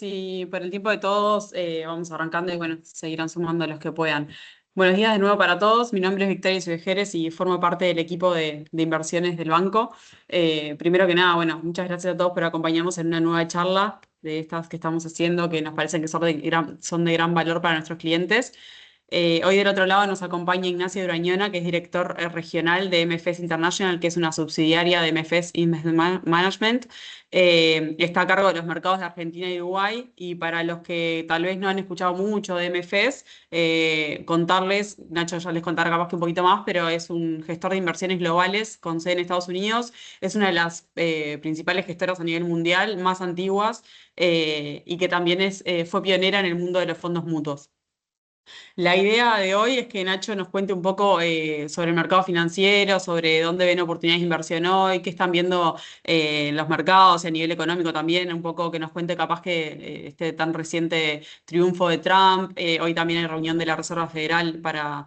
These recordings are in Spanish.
Sí, por el tiempo de todos, vamos arrancando y bueno, seguirán sumando los que puedan. Buenos días de nuevo para todos. Mi nombre es Victoria Isuejeres y formo parte del equipo de inversiones del banco. Primero que nada, bueno, muchas gracias a todos por acompañarnos en una nueva charla de estas que estamos haciendo, que nos parecen que son de gran valor para nuestros clientes. Hoy del otro lado nos acompaña Ignacio Durañona, que es director regional de MFS International, que es una subsidiaria de MFS Management. Está a cargo de los mercados de Argentina y Uruguay. Y para los que tal vez no han escuchado mucho de MFS, contarles, Nacho ya les contará capaz que un poquito más, pero es un gestor de inversiones globales con sede en Estados Unidos. Es una de las principales gestoras a nivel mundial, más antiguas, y que también fue pionera en el mundo de los fondos mutuos. La idea de hoy es que Nacho nos cuente un poco sobre el mercado financiero, sobre dónde ven oportunidades de inversión hoy, qué están viendo los mercados y a nivel económico también, un poco que nos cuente capaz que este tan reciente triunfo de Trump. Hoy también hay reunión de la Reserva Federal para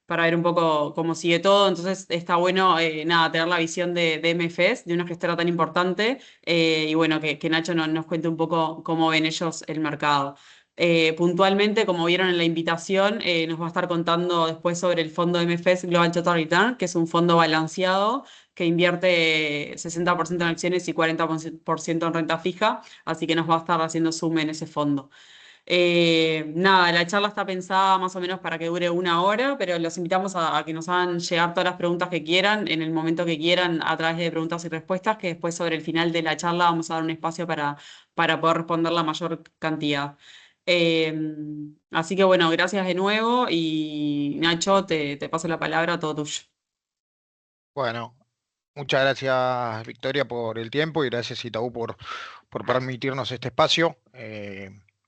ver un poco cómo sigue todo. Entonces está bueno, nada, tener la visión de MFS, de una gestora tan importante, y bueno, que Nacho nos cuente un poco cómo ven ellos el mercado. Puntualmente, como vieron en la invitación, nos va a estar contando después sobre el fondo MFS Global Total Return, que es un fondo balanceado que invierte 60% en acciones y 40% en renta fija, así que nos va a estar haciendo zoom en ese fondo. Nada, la charla está pensada más o menos para que dure una hora, pero los invitamos a que nos hagan llegar todas las preguntas que quieran en el momento que quieran a través de preguntas y respuestas, que después sobre el final de la charla vamos a dar un espacio para poder responder la mayor cantidad. Eh, Así que bueno, gracias de nuevo y Nacho, te paso la palabra, todo tuyo. Bueno, muchas gracias Victoria por el tiempo y gracias Itaú por permitirnos este espacio.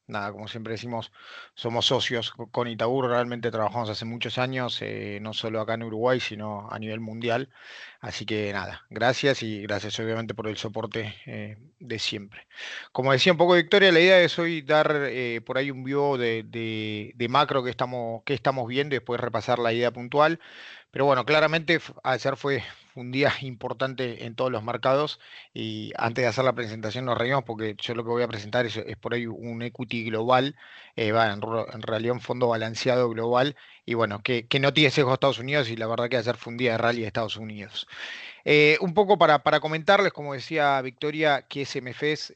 Nada, como siempre decimos, somos socios con Itaú, realmente trabajamos hace muchos años, no solo acá en Uruguay, sino a nivel mundial. Así que nada, gracias y gracias obviamente por el soporte de siempre. Como decía un poco Victoria, la idea es hoy dar por ahí un view de macro que estamos viendo y después repasar la idea puntual. Pero bueno, claramente ayer fue un día importante en todos los mercados y antes de hacer la presentación nos reímos porque yo lo que voy a presentar es por ahí un equity global, en realidad un fondo balanceado global y bueno, que no tiene sesgo a Estados Unidos y la verdad que ayer fue un día de rally de Estados Unidos. Un poco para comentarles, como decía Victoria, que es MFS.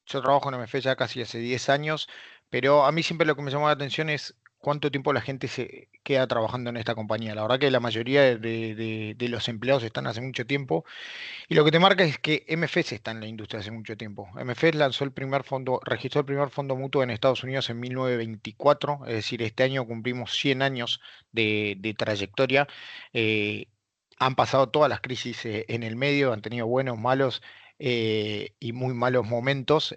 Yo trabajo en MFS ya casi hace 10 años, pero a mí siempre lo que me llamó la atención es cuánto tiempo la gente se queda trabajando en esta compañía. La verdad que la mayoría de los empleados están hace mucho tiempo y lo que te marca es que MFS está en la industria hace mucho tiempo. MFS lanzó el primer fondo, registró el primer fondo mutuo en Estados Unidos en 1924, es decir, este año cumplimos 100 años de trayectoria. Eh, Han pasado todas las crisis en el medio, han tenido buenos, malos y muy malos momentos,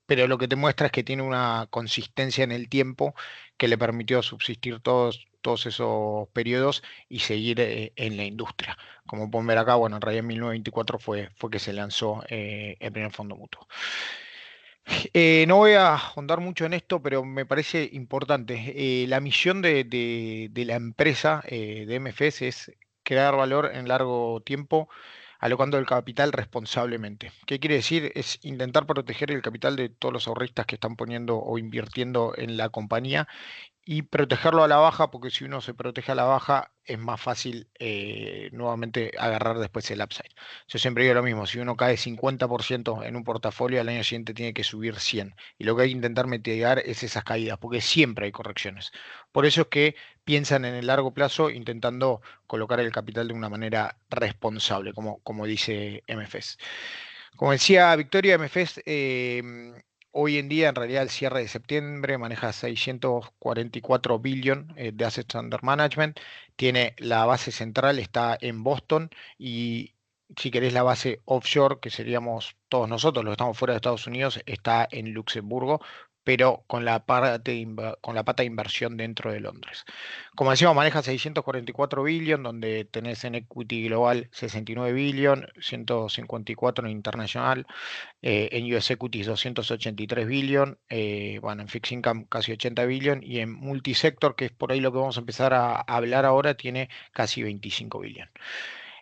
pero lo que te muestra es que tiene una consistencia en el tiempo que le permitió subsistir todos esos periodos y seguir en la industria. Como pueden ver acá, bueno, en realidad en 1924 fue que se lanzó el primer fondo mutuo. No voy a ahondar mucho en esto, pero me parece importante. La misión de la empresa de MFS es crear valor en largo tiempo, alocando el capital responsablemente. ¿Qué quiere decir? Es intentar proteger el capital de todos los ahorristas que están poniendo o invirtiendo en la compañía y protegerlo a la baja, porque si uno se protege a la baja es más fácil nuevamente agarrar después el upside. Yo siempre digo lo mismo, si uno cae 50% en un portafolio, al año siguiente tiene que subir 100. Y lo que hay que intentar mitigar es esas caídas, porque siempre hay correcciones. Por eso es que piensan en el largo plazo intentando colocar el capital de una manera responsable, como dice MFS. Como decía Victoria, MFS hoy en día, en realidad, el cierre de septiembre maneja 644 billion de assets under management. Tiene la base central, está en Boston y si querés la base offshore, que seríamos todos nosotros, los que estamos fuera de Estados Unidos, está en Luxemburgo, pero con la con la pata de inversión dentro de Londres. Como decíamos, maneja 644 billion, donde tenés en equity global 69 billion, 154 en internacional, en US Equities 283 billion, bueno, en Fixed Income casi 80 billion y en Multisector, que es por ahí lo que vamos a empezar a hablar ahora, tiene casi 25 billion.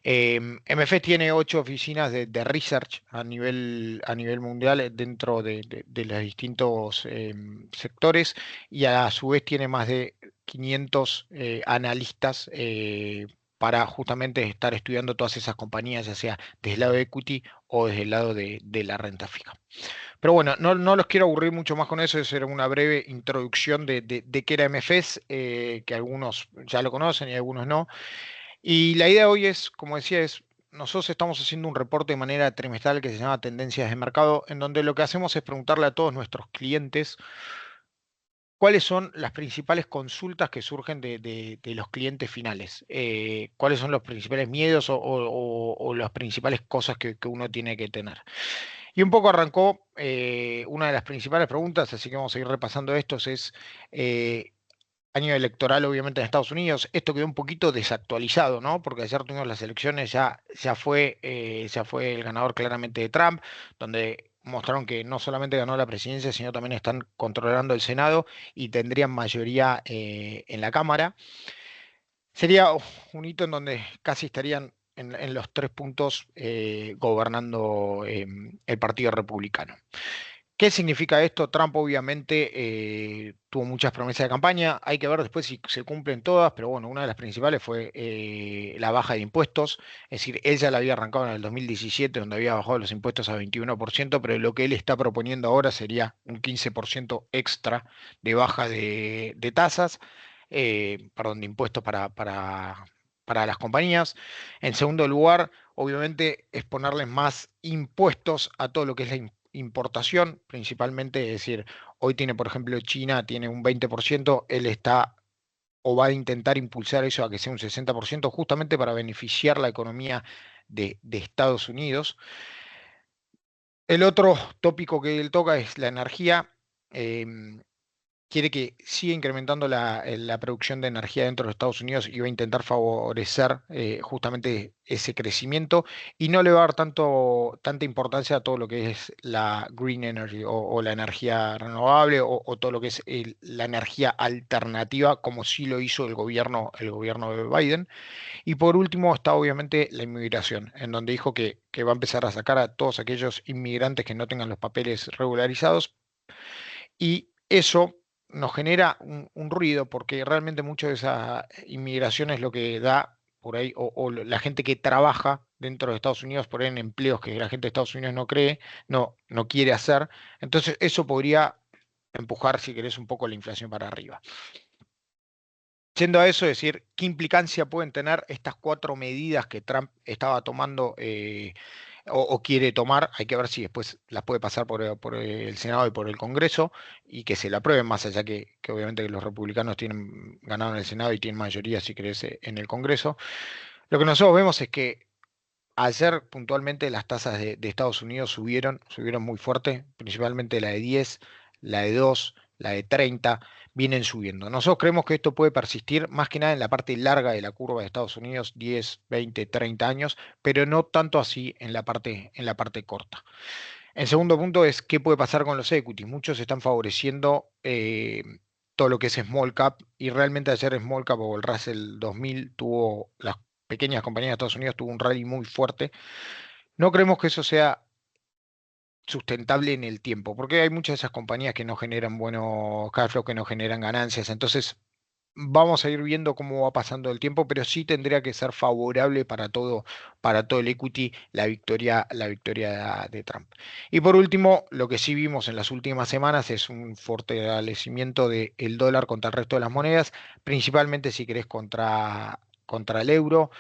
MF tiene 8 oficinas de research a nivel mundial dentro de los distintos sectores y a su vez tiene más de 500 analistas para justamente estar estudiando todas esas compañías, ya sea desde el lado de equity o desde el lado de la renta fija. Pero bueno, no los quiero aburrir mucho más con eso, eso era una breve introducción de qué era MFS, que algunos ya lo conocen y algunos no. Y la idea hoy es, como decía, nosotros estamos haciendo un reporte de manera trimestral que se llama Tendencias de Mercado, en donde lo que hacemos es preguntarle a todos nuestros clientes cuáles son las principales consultas que surgen de los clientes finales, cuáles son los principales miedos o las principales cosas que uno tiene que tener. Y un poco arrancó una de las principales preguntas, así que vamos a ir repasando estos, es eh, año electoral obviamente en Estados Unidos. Esto quedó un poquito desactualizado, ¿no? Porque ayer tuvimos las elecciones, ya fue el ganador claramente de Trump, donde mostraron que no solamente ganó la presidencia, sino también están controlando el Senado y tendrían mayoría en la Cámara. Sería un hito en donde casi estarían en los 3 puntos gobernando el Partido Republicano. ¿Qué significa esto? Trump obviamente tuvo muchas promesas de campaña, hay que ver después si se cumplen todas, pero bueno, una de las principales fue la baja de impuestos, es decir, él ya la había arrancado en el 2017, donde había bajado los impuestos a 21%, pero lo que él está proponiendo ahora sería un 15% extra de baja de tasas, perdón, de impuestos para las compañías. En segundo lugar, obviamente es ponerles más impuestos a todo lo que es la importación, principalmente, es decir, hoy tiene, por ejemplo, China tiene un 20%, él está o va a intentar impulsar eso a que sea un 60%, justamente para beneficiar la economía de Estados Unidos. El otro tópico que él toca es la energía. em, Quiere que siga incrementando la producción de energía dentro de Estados Unidos y va a intentar favorecer justamente ese crecimiento y no le va a dar tanta importancia a todo lo que es la green energy o la energía renovable o todo lo que es la energía alternativa como sí lo hizo el gobierno de Biden. Y por último está obviamente la inmigración, en donde dijo que va a empezar a sacar a todos aquellos inmigrantes que no tengan los papeles regularizados y eso nos genera un ruido porque realmente mucho de esa inmigración es lo que da por ahí, la gente que trabaja dentro de Estados Unidos, por ahí en empleos que la gente de Estados Unidos no quiere hacer. Entonces eso podría empujar, si querés, un poco la inflación para arriba. Yendo a eso, decir, ¿qué implicancia pueden tener estas 4 medidas que Trump estaba tomando o quiere tomar? Hay que ver si después las puede pasar por el Senado y por el Congreso y que se la aprueben, más allá que obviamente que los republicanos tienen ganado en el Senado y tienen mayoría, si querés, en el Congreso. Lo que nosotros vemos es que ayer puntualmente las tasas de Estados Unidos subieron muy fuerte, principalmente la de 10, la de 2, la de 30, vienen subiendo. Nosotros creemos que esto puede persistir más que nada en la parte larga de la curva de Estados Unidos, 10, 20, 30 años, pero no tanto así en la parte corta. El segundo punto es qué puede pasar con los equities. Muchos están favoreciendo todo lo que es small cap y realmente ayer small cap o el Russell 2000 tuvo las pequeñas compañías de Estados Unidos tuvo un rally muy fuerte. No creemos que eso sea sustentable en el tiempo, porque hay muchas de esas compañías que no generan buenos cash flow, que no generan ganancias. Entonces, vamos a ir viendo cómo va pasando el tiempo, pero sí tendría que ser favorable para todo el equity la victoria de Trump. Y por último, lo que sí vimos en las últimas semanas es un fortalecimiento del dólar contra el resto de las monedas, principalmente si querés contra el euro,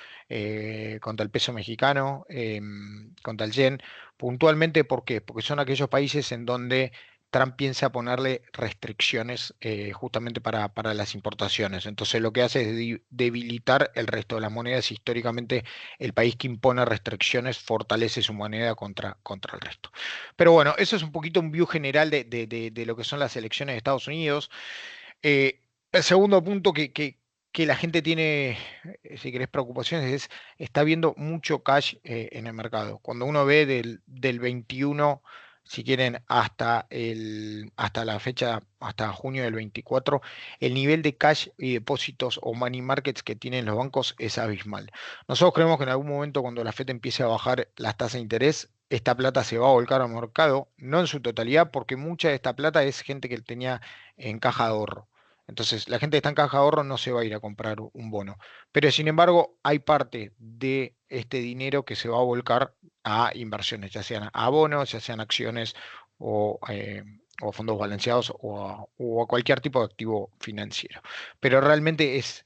contra el peso mexicano, contra el yen. Puntualmente, ¿por qué? Porque son aquellos países en donde Trump piensa ponerle restricciones justamente para las importaciones. Entonces lo que hace es debilitar el resto de las monedas. Históricamente el país que impone restricciones fortalece su moneda contra el resto. Pero bueno, eso es un poquito un view general de lo que son las elecciones de Estados Unidos. El segundo punto que la gente tiene, si querés, preocupaciones está viendo mucho cash en el mercado. Cuando uno ve del 21 si quieren, hasta la fecha, hasta junio del 24, el nivel de cash y depósitos o money markets que tienen los bancos es abismal. Nosotros creemos que en algún momento cuando la Fed empiece a bajar las tasas de interés, esta plata se va a volcar al mercado, no en su totalidad, porque mucha de esta plata es gente que tenía en caja de ahorro. Entonces, la gente que está en caja de ahorro no se va a ir a comprar un bono. Pero sin embargo, hay parte de este dinero que se va a volcar a inversiones, ya sean a bonos, ya sean acciones o fondos balanceados o a cualquier tipo de activo financiero. Pero realmente es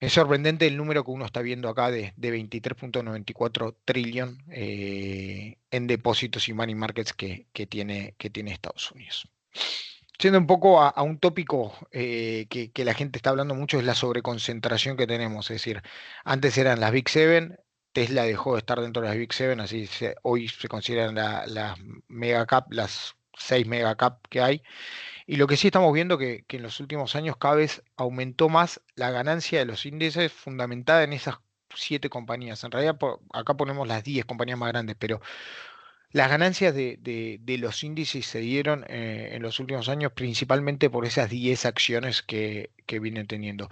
sorprendente el número que uno está viendo acá de 23,94 trillón en depósitos y money markets que tiene Estados Unidos. Siendo un poco a un tópico que la gente está hablando mucho, es la sobreconcentración que tenemos. Es decir, antes eran las Big Seven, Tesla dejó de estar dentro de las Big Seven, hoy se consideran las mega cap, las 6 mega cap que hay. Y lo que sí estamos viendo que en los últimos años cada vez aumentó más la ganancia de los índices fundamentada en esas 7 compañías. En realidad, acá ponemos las 10 compañías más grandes, pero las ganancias de los índices se dieron en los últimos años principalmente por esas 10 acciones que vienen teniendo.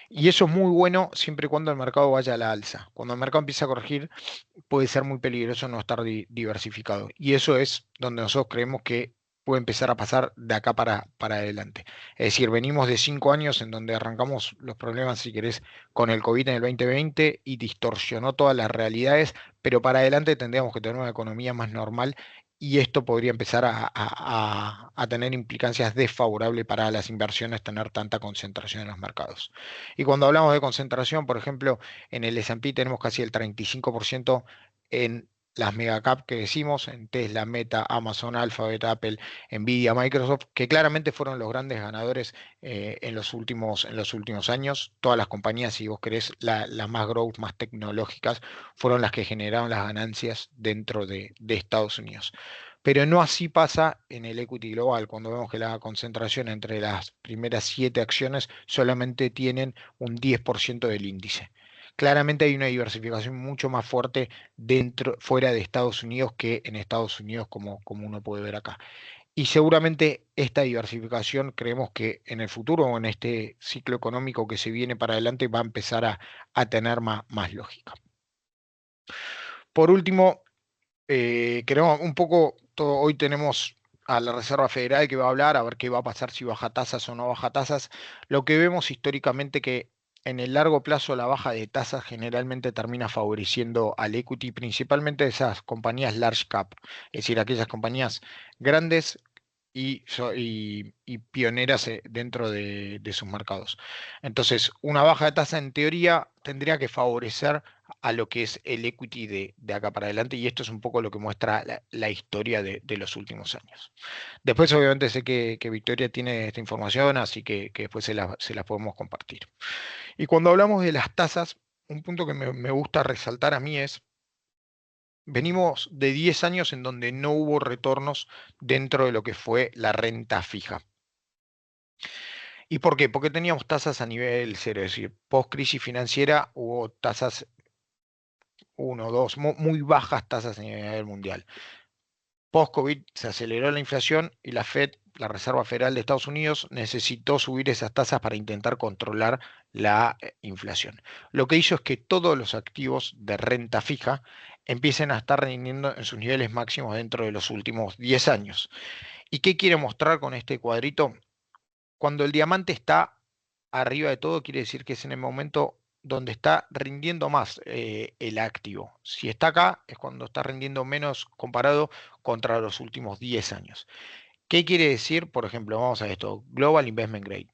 Y eso es muy bueno siempre y cuando el mercado vaya a la alza. Cuando el mercado empieza a corregir, puede ser muy peligroso no estar diversificado. Y eso es donde nosotros creemos que puede empezar a pasar de acá para adelante. Es decir, venimos de 5 años en donde arrancamos los problemas, si querés, con el COVID en el 2020 y distorsionó todas las realidades, pero para adelante tendríamos que tener una economía más normal y esto podría empezar a tener implicancias desfavorables para las inversiones, tener tanta concentración en los mercados. Y cuando hablamos de concentración, por ejemplo, en el S&P tenemos casi el 35% en las megacap que decimos, en Tesla, Meta, Amazon, Alphabet, Apple, Nvidia, Microsoft, que claramente fueron los grandes ganadores en los últimos años. Todas las compañías, si vos querés, las más growth, más tecnológicas, fueron las que generaron las ganancias dentro de Estados Unidos. Pero no así pasa en el equity global, cuando vemos que la concentración entre las primeras 7 acciones solamente tienen un 10% del índice. Claramente hay una diversificación mucho más fuerte fuera de Estados Unidos que en Estados Unidos, como uno puede ver acá. Y seguramente esta diversificación creemos que en el futuro o en este ciclo económico que se viene para adelante va a empezar a tener más lógica. Por último, queremos un poco, hoy tenemos a la Reserva Federal que va a hablar, a ver qué va a pasar si baja tasas o no baja tasas. Lo que vemos históricamente que en el largo plazo la baja de tasas generalmente termina favoreciendo al equity, principalmente esas compañías large cap, es decir, aquellas compañías grandes y pioneras dentro de sus mercados. Entonces, una baja de tasa en teoría tendría que favorecer a lo que es el equity de acá para adelante y esto es un poco lo que muestra la historia de los últimos años. Después, obviamente, sé que Victoria tiene esta información, así que después se la podemos compartir. Y cuando hablamos de las tasas, un punto que me gusta resaltar a mí es, venimos de 10 años en donde no hubo retornos dentro de lo que fue la renta fija. ¿Y por qué? Porque teníamos tasas a nivel cero, es decir, post crisis financiera hubo tasas 1, 2, muy bajas tasas a nivel mundial. Post-COVID se aceleró la inflación y la Fed, la Reserva Federal de Estados Unidos, necesitó subir esas tasas para intentar controlar la inflación. Lo que hizo es que todos los activos de renta fija empiecen a estar rindiendo en sus niveles máximos dentro de los últimos 10 años. ¿Y qué quiere mostrar con este cuadrito? Cuando el diamante está arriba de todo, quiere decir que es en el momento donde está rindiendo más el activo. Si está acá, es cuando está rindiendo menos comparado contra los últimos 10 años. ¿Qué quiere decir? Por ejemplo, vamos a esto, Global Investment Grade.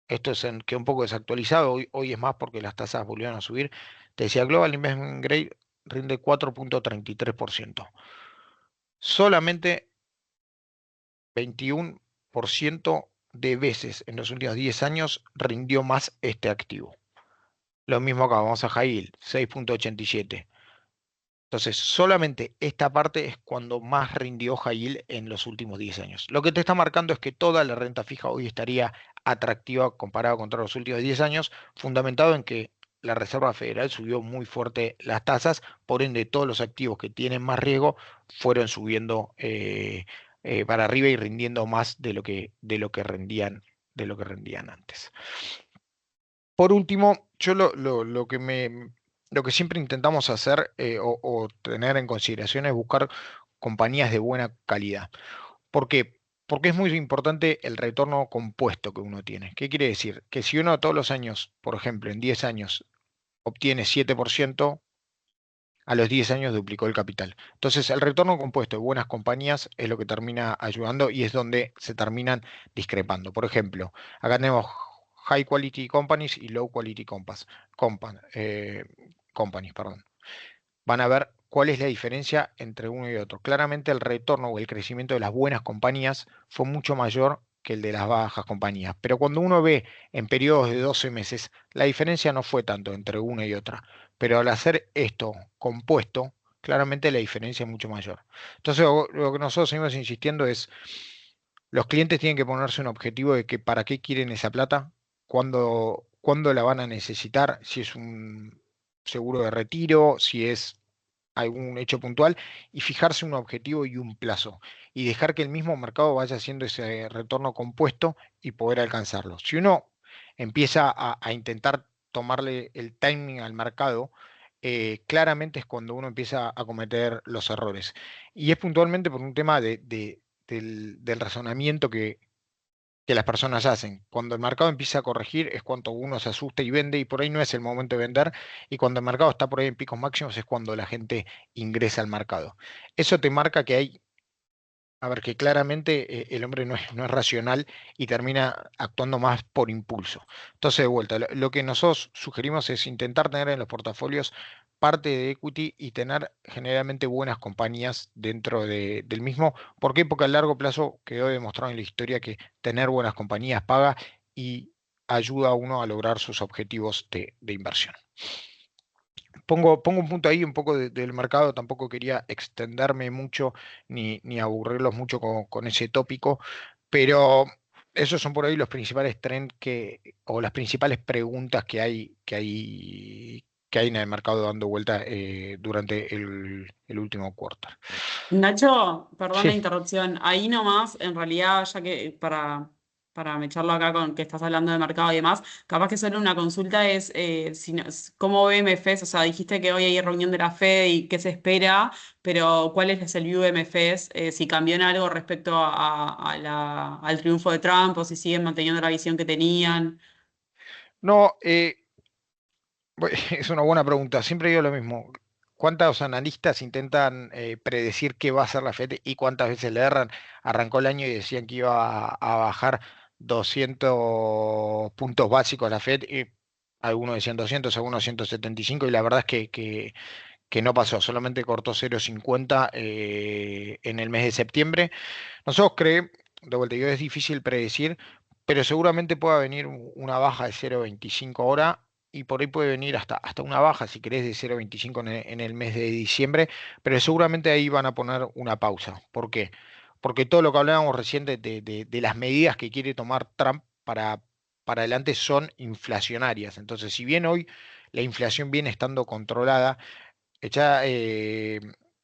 Esto es que un poco desactualizado, hoy es más porque las tasas volvieron a subir. Te decía, Global Investment Grade rinde 4,33%. Solamente 21% de veces en los últimos 10 años rindió más este activo. Lo mismo acá, vamos a High Yield, 6,87. Entonces, solamente esta parte es cuando más rindió High Yield en los últimos 10 años. Lo que te está marcando es que toda la renta fija hoy estaría atractiva comparado contra los últimos 10 años, fundamentado en que la Reserva Federal subió muy fuerte las tasas, por ende todos los activos que tienen más riesgo fueron subiendo para arriba y rindiendo más de lo que rendían antes. Por último, yo lo que siempre intentamos hacer o tener en consideración es buscar compañías de buena calidad. ¿Por qué? Porque es muy importante el retorno compuesto que uno tiene. ¿Qué quiere decir? Que si uno todos los años, por ejemplo, en 10 años, obtiene 7%, a los 10 años duplicó el capital. Entonces, el retorno compuesto de buenas compañías es lo que termina ayudando y es donde se terminan discrepando. Por ejemplo, acá tenemos high quality companies y low quality companies, perdón. Van a ver cuál es la diferencia entre uno y otro. Claramente el retorno o el crecimiento de las buenas compañías fue mucho mayor que el de las bajas compañías. Pero cuando uno ve en periodos de 12 meses, la diferencia no fue tanto entre una y otra. Pero al hacer esto compuesto, claramente la diferencia es mucho mayor. Entonces, lo que nosotros seguimos insistiendo es, los clientes tienen que ponerse un objetivo de que para qué quieren esa plata, cuándo la van a necesitar, si es un seguro de retiro, si es algún hecho puntual, y fijarse un objetivo y un plazo, y dejar que el mismo mercado vaya haciendo ese retorno compuesto y poder alcanzarlo. Si uno empieza a intentar tomarle el timing al mercado, claramente es cuando uno empieza a cometer los errores. Y es puntualmente por un tema del razonamiento que las personas hacen. Cuando el mercado empieza a corregir es cuando uno se asusta y vende y por ahí no es el momento de vender y cuando el mercado está por ahí en picos máximos es cuando la gente ingresa al mercado. Eso te marca que hay, a ver, que claramente el hombre no es racional y termina actuando más por impulso. Entonces, de vuelta, lo que nosotros sugerimos es intentar tener en los portafolios parte de equity y tener generalmente buenas compañías dentro del mismo. ¿Por qué? Porque a largo plazo quedó demostrado en la historia que tener buenas compañías paga y ayuda a uno a lograr sus objetivos de inversión. Pongo un punto ahí, un poco del mercado, tampoco quería extenderme mucho ni aburrirlos mucho con ese tópico, pero esos son por ahí los principales trends o las principales preguntas que hay en el mercado dando vuelta durante el último quarter. Nacho, perdón la Sí. interrupción. Ahí nomás, en realidad, ya que para mecharlo acá con que estás hablando de mercado y demás, capaz que solo una consulta es si cómo ve MFES, o sea, dijiste que hoy hay reunión de la Fed y qué se espera, pero ¿cuál es el view de MFES? Si cambió en algo respecto al triunfo de Trump o si siguen manteniendo la visión que tenían. No, es una buena pregunta. Siempre digo lo mismo. ¿Cuántos analistas intentan predecir qué va a hacer la Fed y cuántas veces le erran? Arrancó el año y decían que iba a bajar 200 puntos básicos la Fed y algunos decían 200, algunos 175 y la verdad es que no pasó, solamente cortó 0,50 en el mes de septiembre. Nosotros creemos, de vuelta, yo es difícil predecir, pero seguramente pueda venir una baja de 0,25 ahora y por ahí puede venir hasta una baja, si querés, de 0,25 en el mes de diciembre, pero seguramente ahí van a poner una pausa. ¿Por qué? Porque todo lo que hablábamos recién de las medidas que quiere tomar Trump para adelante son inflacionarias. Entonces, si bien hoy la inflación viene estando controlada, ya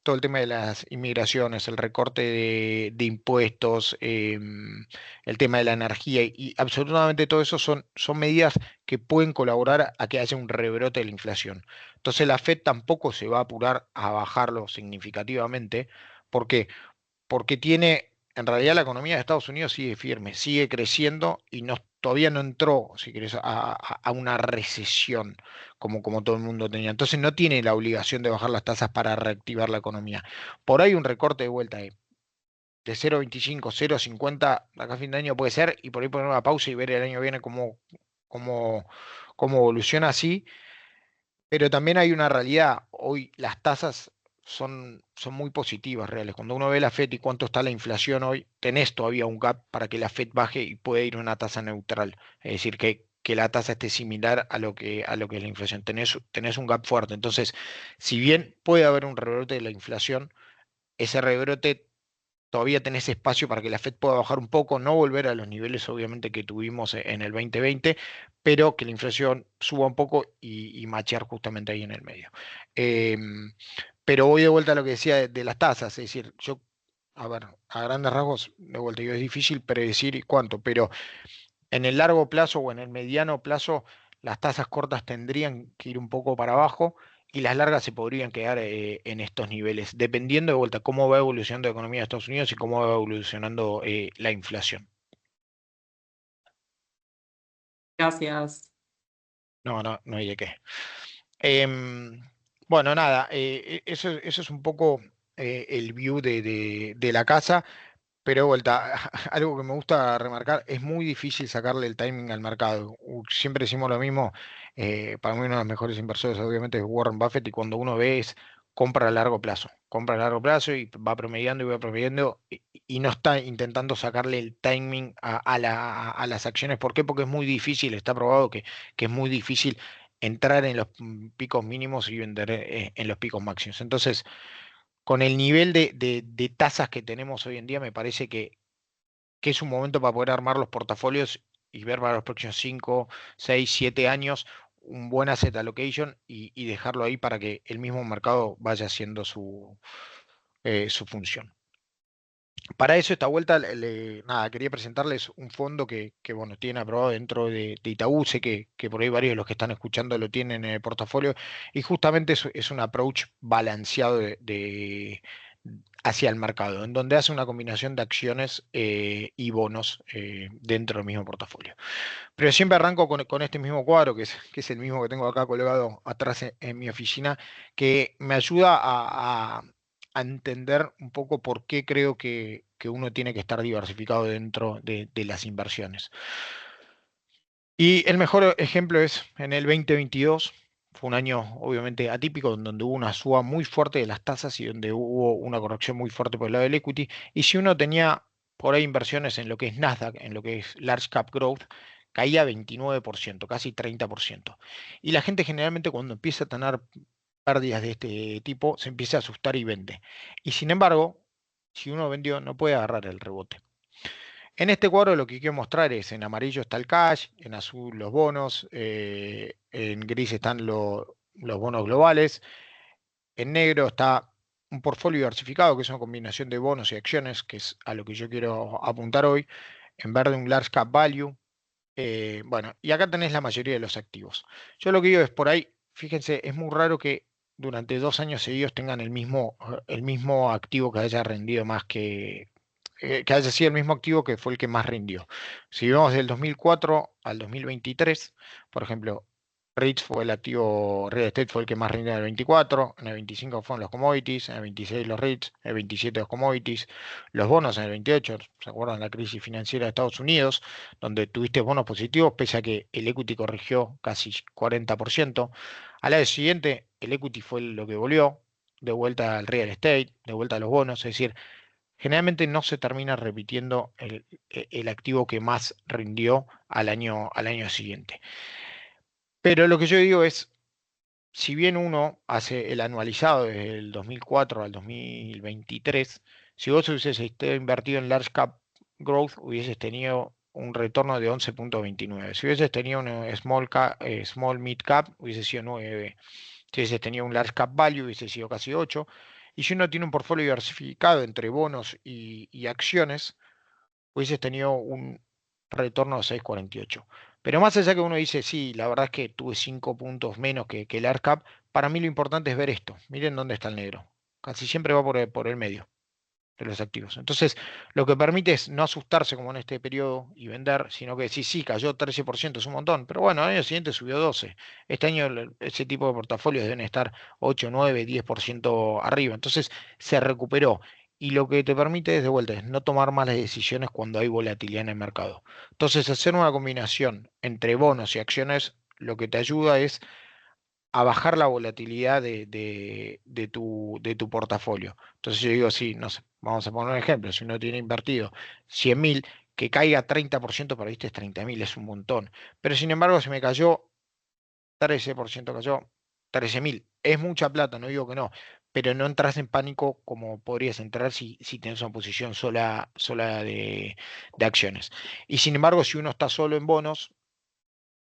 todo el tema de las inmigraciones, el recorte de impuestos, el tema de la energía y absolutamente todo eso son medidas que pueden colaborar a que haya un rebrote de la inflación. Entonces la Fed tampoco se va a apurar a bajarlo significativamente. ¿Por qué? Porque en realidad la economía de Estados Unidos sigue firme, sigue creciendo y todavía no entró, si querés, a una recesión como todo el mundo tenía. Entonces no tiene la obligación de bajar las tasas para reactivar la economía. Por ahí un recorte de vuelta de 0,25, 0,50 acá a fin de año puede ser y por ahí poner una pausa y ver el año viene cómo, cómo evoluciona así, pero también hay una realidad. Hoy las tasas son muy positivas, reales. Cuando uno ve la Fed y cuánto está la inflación hoy, tenés todavía un gap para que la Fed baje y pueda ir a una tasa neutral. Es decir, que la tasa esté similar a lo que es la inflación. Tenés un gap fuerte. Entonces, si bien puede haber un rebrote de la inflación, ese rebrote todavía tenés espacio para que la Fed pueda bajar un poco, no volver a los niveles obviamente que tuvimos en el 2020, pero que la inflación suba un poco y machear justamente ahí en el medio. Pero voy de vuelta a lo que decía de las tasas, es decir, yo, a ver, a grandes rasgos, de vuelta, digo, es difícil predecir cuánto, pero en el largo plazo o en el mediano plazo, las tasas cortas tendrían que ir un poco para abajo y las largas se podrían quedar en estos niveles, dependiendo de vuelta cómo va evolucionando la economía de Estados Unidos y cómo va evolucionando la inflación. Gracias. No, no, no hay de qué. Em, bueno, nada, eso es un poco el view de la casa. Pero de vuelta, algo que me gusta remarcar, es muy difícil sacarle el timing al mercado. Siempre decimos lo mismo, para mí uno de los mejores inversores obviamente es Warren Buffett y cuando uno ve es compra a largo plazo, compra a largo plazo y va promediando y no está intentando sacarle el timing a las acciones. ¿Por qué? Porque es muy difícil, está probado que es muy difícil entrar en los picos mínimos y vender en los picos máximos. Entonces, con el nivel de tasas que tenemos hoy en día, me parece que es un momento para poder armar los portafolios y ver para los próximos 5, 6, 7 años un buen asset allocation y dejarlo ahí para que el mismo mercado vaya haciendo su función. Para eso, esta vuelta, nada, quería presentarles un fondo bueno, tiene aprobado dentro de Itaú. Sé que por ahí varios de los que están escuchando lo tienen en el portafolio. Y justamente es un approach balanceado hacia el mercado, en donde hace una combinación de acciones y bonos dentro del mismo portafolio. Pero siempre arranco con este mismo cuadro, que es el mismo que tengo acá colgado atrás en mi oficina, que me ayuda a entender un poco por qué creo que uno tiene que estar diversificado dentro de las inversiones. Y el mejor ejemplo es en el 2022. Fue un año obviamente atípico, en donde hubo una suba muy fuerte de las tasas y donde hubo una corrección muy fuerte por el lado del equity. Y si uno tenía por ahí inversiones en lo que es Nasdaq, en lo que es Large Cap Growth, caía 29%, casi 30%. Y la gente generalmente cuando empieza a tener pérdidas de este tipo, se empieza a asustar y vende. Y sin embargo, si uno vendió, no puede agarrar el rebote. En este cuadro lo que quiero mostrar es, en amarillo está el cash, en azul los bonos, en gris están los bonos globales, en negro está un portfolio diversificado, que es una combinación de bonos y acciones, que es a lo que yo quiero apuntar hoy, en verde un large cap value, bueno, y acá tenés la mayoría de los activos. Yo lo que digo es por ahí, fíjense, es muy raro que durante 2 años seguidos tengan el mismo activo que haya rendido más que haya sido el mismo activo que fue el que más rindió. Si vemos del 2004 al 2023, por ejemplo, REITs fue el activo, Real Estate fue el que más rindió en el 24, en el 25 fueron los commodities, en el 26 los REITs, en el 27 los commodities, los bonos en el 28, ¿se acuerdan la crisis financiera de Estados Unidos, donde tuviste bonos positivos pese a que el equity corrigió casi 40%? Al año siguiente, el equity fue lo que volvió, de vuelta al real estate, de vuelta a los bonos, es decir, generalmente no se termina repitiendo el activo que más rindió al año siguiente. Pero lo que yo digo es, si bien uno hace el anualizado desde el 2004 al 2023, si vos hubieses estado invertido en Large Cap Growth, hubieses tenido un retorno de 11,29. Si hubieses tenido un Small Mid Cap, hubiese sido 9. Si hubieses tenido un Large Cap Value, hubiese sido casi 8. Y si uno tiene un portfolio diversificado entre bonos y acciones, hubieses tenido un retorno de 6,48. Pero más allá que uno dice, sí, la verdad es que tuve 5 puntos menos que el ARCAP, para mí lo importante es ver esto. Miren dónde está el negro. Casi siempre va por el medio de los activos. Entonces, lo que permite es no asustarse como en este periodo y vender, sino que sí, cayó 13%, es un montón, pero bueno, al año siguiente subió 12. Este año ese tipo de portafolios deben estar 8, 9, 10% arriba. Entonces, se recuperó. Y lo que te permite es, de vuelta, es no tomar malas decisiones cuando hay volatilidad en el mercado. Entonces, hacer una combinación entre bonos y acciones, lo que te ayuda es a bajar la volatilidad de tu portafolio. Entonces yo digo, sí, no sé, vamos a poner un ejemplo, si uno tiene invertido 100.000, que caiga 30%, para viste es 30.000, es un montón. Pero sin embargo, si me cayó 13%, cayó 13.000. Es mucha plata, no digo que no, pero no entras en pánico como podrías entrar si tienes una posición sola de acciones. Y sin embargo, si uno está solo en bonos,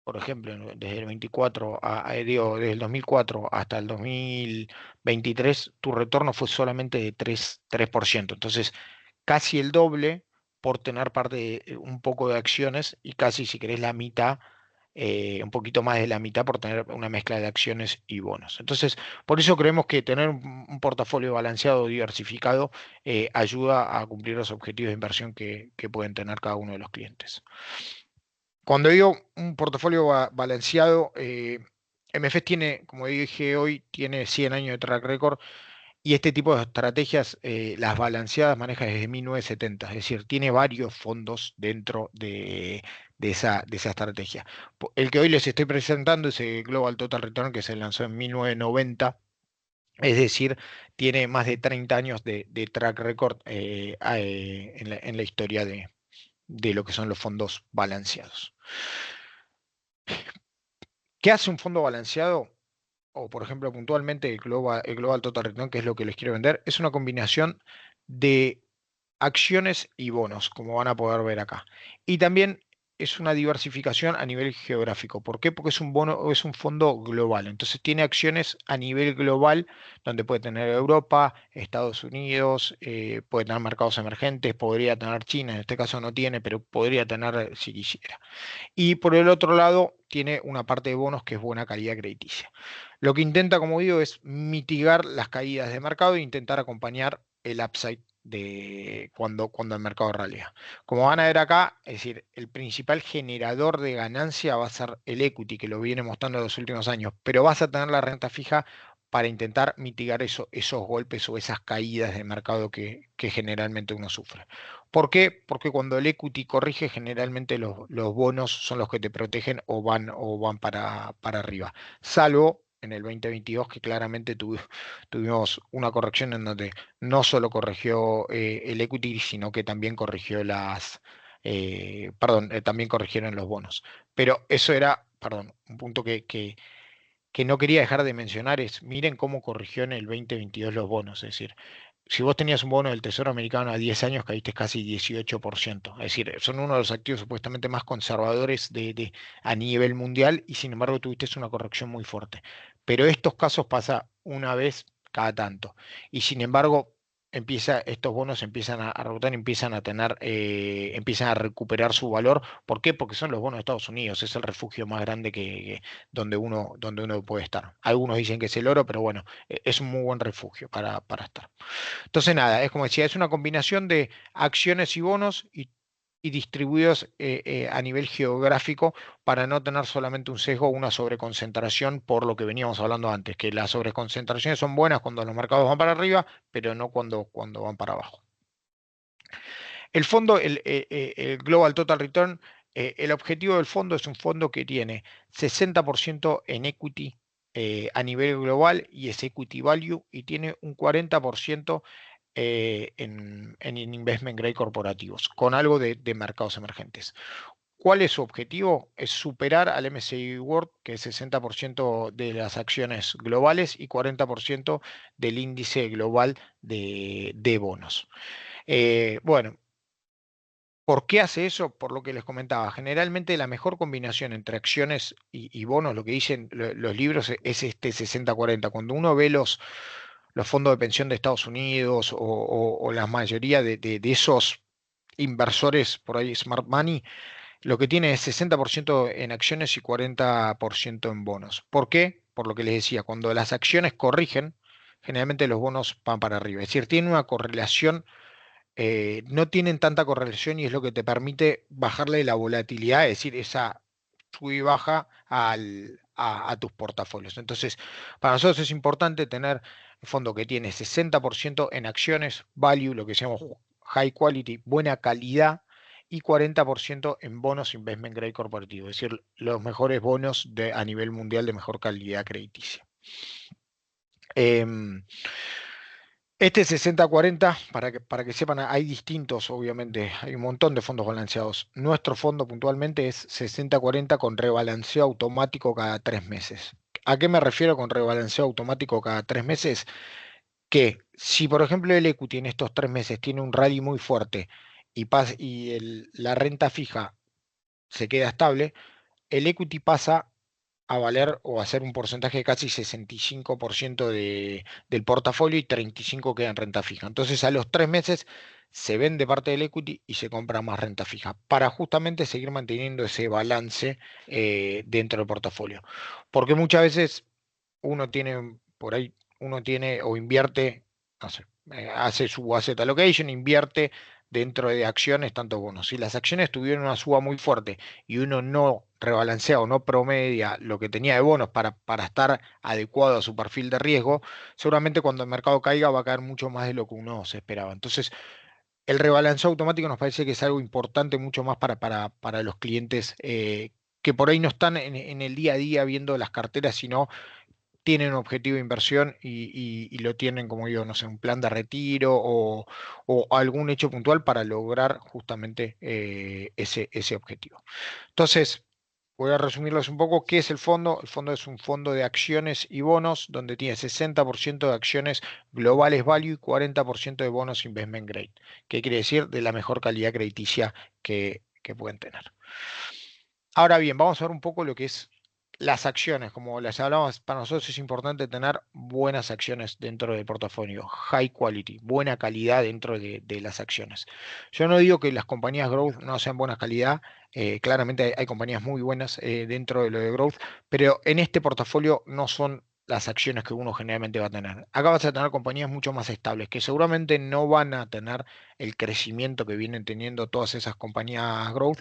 por ejemplo, desde el 24 digo, desde el 2004 hasta el 2023, tu retorno fue solamente de 3%. Entonces, casi el doble por tener un poco de acciones y casi, si querés, la mitad, un poquito más de la mitad por tener una mezcla de acciones y bonos. Entonces, por eso creemos que tener un portafolio balanceado, diversificado, ayuda a cumplir los objetivos de inversión que pueden tener cada uno de los clientes. Cuando digo un portafolio balanceado, MFS tiene, como dije hoy, tiene 100 años de track record y este tipo de estrategias, las balanceadas, maneja desde 1970, es decir, tiene varios fondos dentro de esa estrategia. El que hoy les estoy presentando es el Global Total Return, que se lanzó en 1990. Es decir, tiene más de 30 años de track record en la historia de lo que son los fondos balanceados. ¿Qué hace un fondo balanceado? O por ejemplo, puntualmente el Global Total Return, que es lo que les quiero vender, es una combinación de acciones y bonos, como van a poder ver acá. Y también es una diversificación a nivel geográfico. ¿Por qué? Porque es un bono, es un fondo global. Entonces tiene acciones a nivel global, donde puede tener Europa, Estados Unidos, puede tener mercados emergentes, podría tener China, en este caso no tiene, pero podría tener si quisiera. Y por el otro lado, tiene una parte de bonos que es buena calidad crediticia. Lo que intenta, como digo, es mitigar las caídas de mercado e intentar acompañar el upside de cuando el mercado ralea. Como van a ver acá, es decir, el principal generador de ganancia va a ser el equity, que lo viene mostrando en los últimos años, pero vas a tener la renta fija para intentar mitigar esos golpes o esas caídas de mercado que generalmente uno sufre. ¿Por qué? Porque cuando el equity corrige, generalmente los bonos son los que te protegen o van para arriba. Salvo en el 2022, que claramente tuvimos una corrección en donde no solo corrigió el equity, sino que también corrigió también corrigieron los bonos. Pero eso era, perdón, un punto que no quería dejar de mencionar es, miren cómo corrigió en el 2022 los bonos. Es decir, si vos tenías un bono del Tesoro americano a 10 años, caíste casi 18%. Es decir, son uno de los activos supuestamente más conservadores a nivel mundial y sin embargo tuviste una corrección muy fuerte. Pero estos casos pasa una vez cada tanto. Y sin embargo, estos bonos empiezan a rebotar, empiezan a recuperar su valor. ¿Por qué? Porque son los bonos de Estados Unidos, es el refugio más grande donde uno puede estar. Algunos dicen que es el oro, pero bueno, es un muy buen refugio para estar. Entonces, nada, es como decía, es una combinación de acciones y bonos y distribuidos a nivel geográfico para no tener solamente un sesgo o una sobreconcentración por lo que veníamos hablando antes, que las sobreconcentraciones son buenas cuando los mercados van para arriba, pero no cuando van para abajo. El fondo, el Global Total Return, el objetivo del fondo es un fondo que tiene 60% en equity a nivel global y es equity value y tiene un 40% en investment grade corporativos, con algo de mercados emergentes. ¿Cuál es su objetivo? Es superar al MSCI World, que es 60% de las acciones globales y 40% del índice global de bonos. Bueno, ¿por qué hace eso? Por lo que les comentaba. Generalmente la mejor combinación entre acciones y bonos, lo que dicen los libros, es este 60-40. Cuando uno ve los fondos de pensión de Estados Unidos o la mayoría de esos inversores por ahí, smart money, lo que tiene es 60% en acciones y 40% en bonos. ¿Por qué? Por lo que les decía, cuando las acciones corrigen, generalmente los bonos van para arriba. Es decir, tiene una correlación, no tienen tanta correlación y es lo que te permite bajarle la volatilidad, es decir, esa sube y baja a tus portafolios. Entonces, para nosotros es importante tener un fondo que tiene 60% en acciones, value, lo que llamamos high quality, buena calidad, y 40% en bonos investment grade corporativo, es decir, los mejores bonos a nivel mundial de mejor calidad crediticia. Em, este 60-40, para que sepan, hay distintos, obviamente, hay un montón de fondos balanceados. Nuestro fondo puntualmente es 60-40 con rebalanceo automático cada 3 meses. ¿A qué me refiero con rebalanceo automático cada 3 meses? que si por ejemplo el equity en estos 3 meses tiene un rally muy fuerte y la renta fija se queda estable, el equity pasa a valer o a ser un porcentaje de casi 65% del portafolio y 35% queda en renta fija. Entonces a los 3 meses se vende parte del equity y se compra más renta fija para justamente seguir manteniendo ese balance dentro del portafolio. Porque muchas veces uno tiene, por ahí, uno tiene o invierte, no sé, hace su asset allocation, invierte dentro de acciones, tanto bonos. Si las acciones tuvieron una suba muy fuerte y uno no rebalancea o no promedia lo que tenía de bonos para estar adecuado a su perfil de riesgo, seguramente cuando el mercado caiga va a caer mucho más de lo que uno se esperaba. Entonces, el rebalanceo automático nos parece que es algo importante mucho más para los clientes que por ahí no están en el día a día viendo las carteras, sino tienen un objetivo de inversión y lo tienen, como digo, no sé, un plan de retiro o algún hecho puntual para lograr justamente ese objetivo. Entonces, voy a resumirles un poco qué es el fondo. El fondo es un fondo de acciones y bonos donde tiene 60% de acciones globales value y 40% de bonos investment grade. ¿Qué quiere decir? De la mejor calidad crediticia que pueden tener. Ahora bien, vamos a ver un poco lo que es las acciones. Como les hablamos, para nosotros es importante tener buenas acciones dentro del portafolio, high quality, buena calidad dentro de las acciones. Yo no digo que las compañías growth no sean buena calidad, claramente hay compañías muy buenas dentro de lo de growth, pero en este portafolio no son las acciones que uno generalmente va a tener. Acá vas a tener compañías mucho más estables, que seguramente no van a tener el crecimiento que vienen teniendo todas esas compañías growth,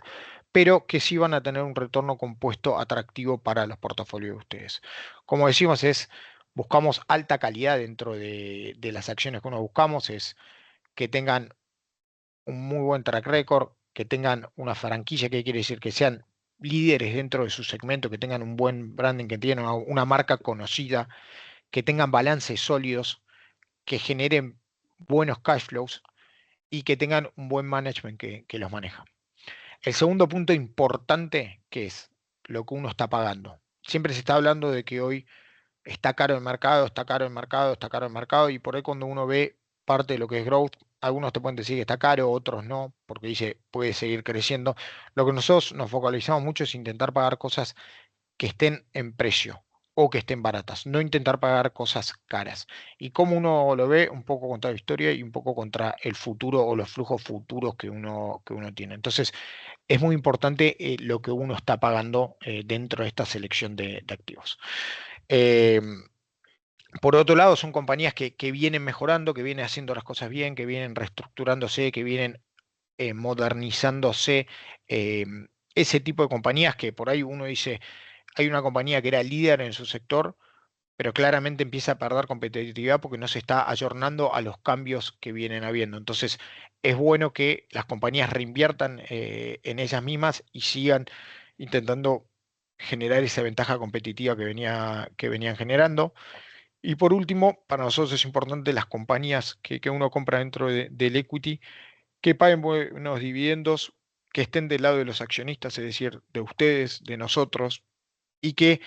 pero que sí van a tener un retorno compuesto atractivo para los portafolios de ustedes. Como decimos, buscamos alta calidad dentro de las acciones que uno buscamos, es que tengan un muy buen track record, que tengan una franquicia, que quiere decir que sean líderes dentro de su segmento, que tengan un buen branding, que tengan una marca conocida, que tengan balances sólidos, que generen buenos cash flows y que tengan un buen management que los maneja. El segundo punto importante, que es lo que uno está pagando. Siempre se está hablando de que hoy está caro el mercado, está caro el mercado, está caro el mercado, y por ahí cuando uno ve parte de lo que es growth, algunos te pueden decir que está caro, otros no, porque dice puede seguir creciendo. Lo que nosotros nos focalizamos mucho es intentar pagar cosas que estén en precio o que estén baratas, no intentar pagar cosas caras. Y como uno lo ve, un poco contra la historia y un poco contra el futuro o los flujos futuros que uno tiene. Entonces, es muy importante lo que uno está pagando dentro de esta selección de activos. Eh, por otro lado, son compañías que vienen mejorando, que vienen haciendo las cosas bien, que vienen reestructurándose, que vienen modernizándose. eh, Ese tipo de compañías que por ahí uno dice, hay una compañía que era líder en su sector, pero claramente empieza a perder competitividad porque no se está ayornando a los cambios que vienen habiendo. Entonces, es bueno que las compañías reinviertan en ellas mismas y sigan intentando generar esa ventaja competitiva que venían generando. Y por último, para nosotros es importante las compañías que uno compra dentro del equity, que paguen buenos dividendos, que estén del lado de los accionistas, es decir, de ustedes, de nosotros, y que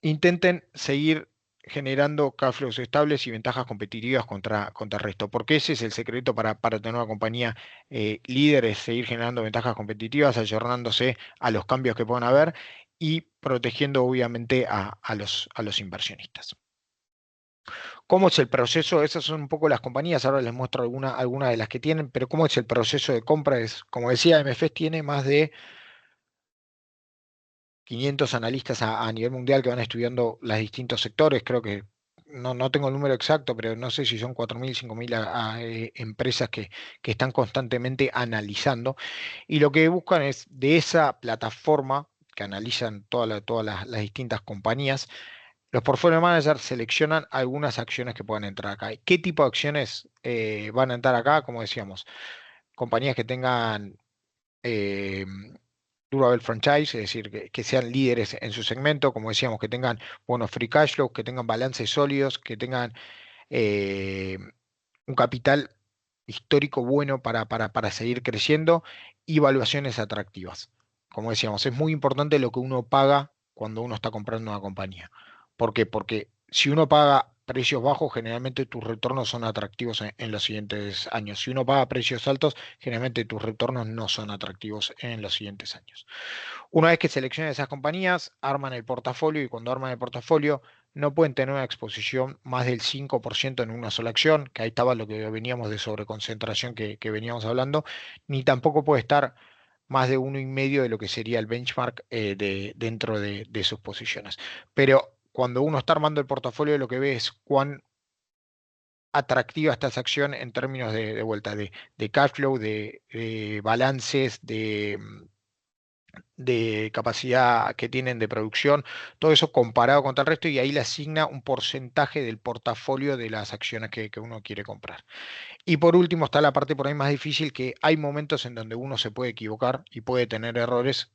intenten seguir generando cash flows estables y ventajas competitivas contra el resto, porque ese es el secreto para tener una compañía líder, es seguir generando ventajas competitivas, ayornándose a los cambios que puedan haber y protegiendo obviamente a los inversionistas. ¿Cómo es el proceso? Esas son un poco las compañías, ahora les muestro alguna de las que tienen, pero ¿cómo es el proceso de compra? Como decía, MFS tiene más de 500 analistas a nivel mundial que van estudiando los distintos sectores. Creo que no tengo el número exacto, pero no sé si son 4.000, 5.000 empresas que están constantemente analizando. Y lo que buscan es de esa plataforma que analizan todas las distintas compañías, los portfolio managers seleccionan algunas acciones que puedan entrar acá. ¿Y qué tipo de acciones van a entrar acá? Como decíamos, compañías que tengan eh, durable franchise, es decir, que sean líderes en su segmento, como decíamos, que tengan buenos free cash flow, que tengan balances sólidos, que tengan eh, un capital histórico bueno para seguir creciendo y valuaciones atractivas. Como decíamos, es muy importante lo que uno paga cuando uno está comprando una compañía. ¿Por qué? Porque si uno paga precios bajos, generalmente tus retornos son atractivos en los siguientes años. Si uno paga precios altos, generalmente tus retornos no son atractivos en los siguientes años. Una vez que seleccionan esas compañías, arman el portafolio y cuando arman el portafolio no pueden tener una exposición más del 5% en una sola acción, que ahí estaba lo que veníamos de sobreconcentración que veníamos hablando, ni tampoco puede estar más de 1,5 de lo que sería el benchmark dentro de sus posiciones. Pero cuando uno está armando el portafolio, lo que ve es cuán atractiva está esa acción en términos de vuelta, de cash flow, de balances, de capacidad que tienen de producción, todo eso comparado contra el resto y ahí le asigna un porcentaje del portafolio de las acciones que uno quiere comprar. Y por último está la parte por ahí más difícil, que hay momentos en donde uno se puede equivocar y puede tener errores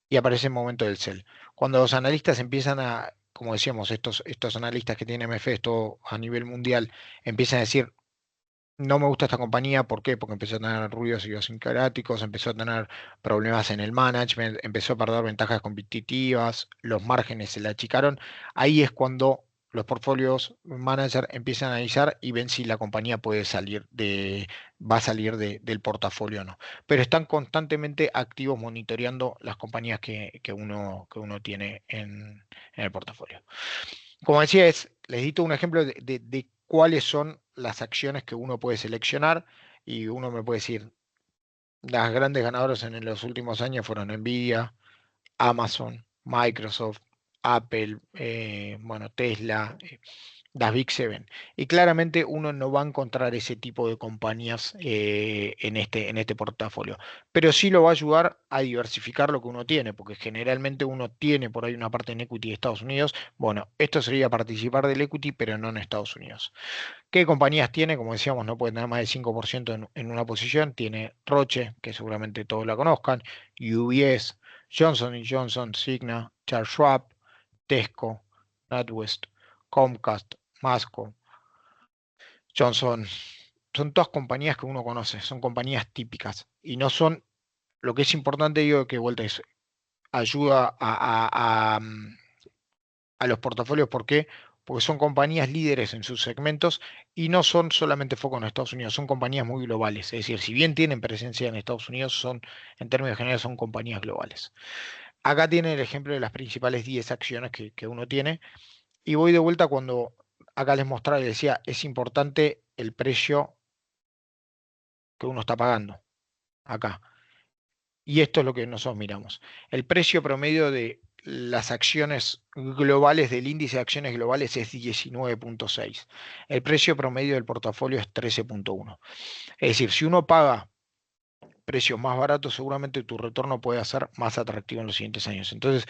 y aparece el momento del sell. Cuando los analistas empiezan a, como decíamos, estos analistas que tienen MF, esto a nivel mundial, empiezan a decir, no me gusta esta compañía, ¿por qué? Porque empezó a tener ruidos idiosincráticos, empezó a tener problemas en el management, empezó a perder ventajas competitivas, los márgenes se le achicaron. Ahí es cuando los portfolios manager empiezan a analizar y ven si la compañía puede salir va a salir del portafolio o no. Pero están constantemente activos monitoreando las compañías que uno tiene en el portafolio. Como decía, les di todo un ejemplo de cuáles son las acciones que uno puede seleccionar y uno me puede decir, las grandes ganadoras en los últimos años fueron Nvidia, Amazon, Microsoft, Apple, bueno, Tesla, las Big Seven. Y claramente uno no va a encontrar ese tipo de compañías en este portafolio. Pero sí lo va a ayudar a diversificar lo que uno tiene, porque generalmente uno tiene por ahí una parte en equity de Estados Unidos. Bueno, esto sería participar del equity, pero no en Estados Unidos. ¿Qué compañías tiene? Como decíamos, no puede tener más del 5% en una posición. Tiene Roche, que seguramente todos la conozcan, UBS, Johnson Cigna, Charles Schwab, Tesco, NatWest, Comcast, Masco, Johnson. Son todas compañías que uno conoce, son compañías típicas y no son, lo que es importante, digo, que vuelta es, ayuda a los portafolios. ¿Por qué? Porque son compañías líderes en sus segmentos y no son solamente foco en Estados Unidos, son compañías muy globales. Es decir, si bien tienen presencia en Estados Unidos, en términos generales, son compañías globales. Acá tienen el ejemplo de las principales 10 acciones que uno tiene. Y voy de vuelta cuando acá les mostraba y decía, es importante el precio que uno está pagando acá. Y esto es lo que nosotros miramos. El precio promedio de las acciones globales del índice de acciones globales es 19,6. El precio promedio del portafolio es 13,1. Es decir, si uno paga precios más baratos, seguramente tu retorno puede ser más atractivo en los siguientes años. Entonces,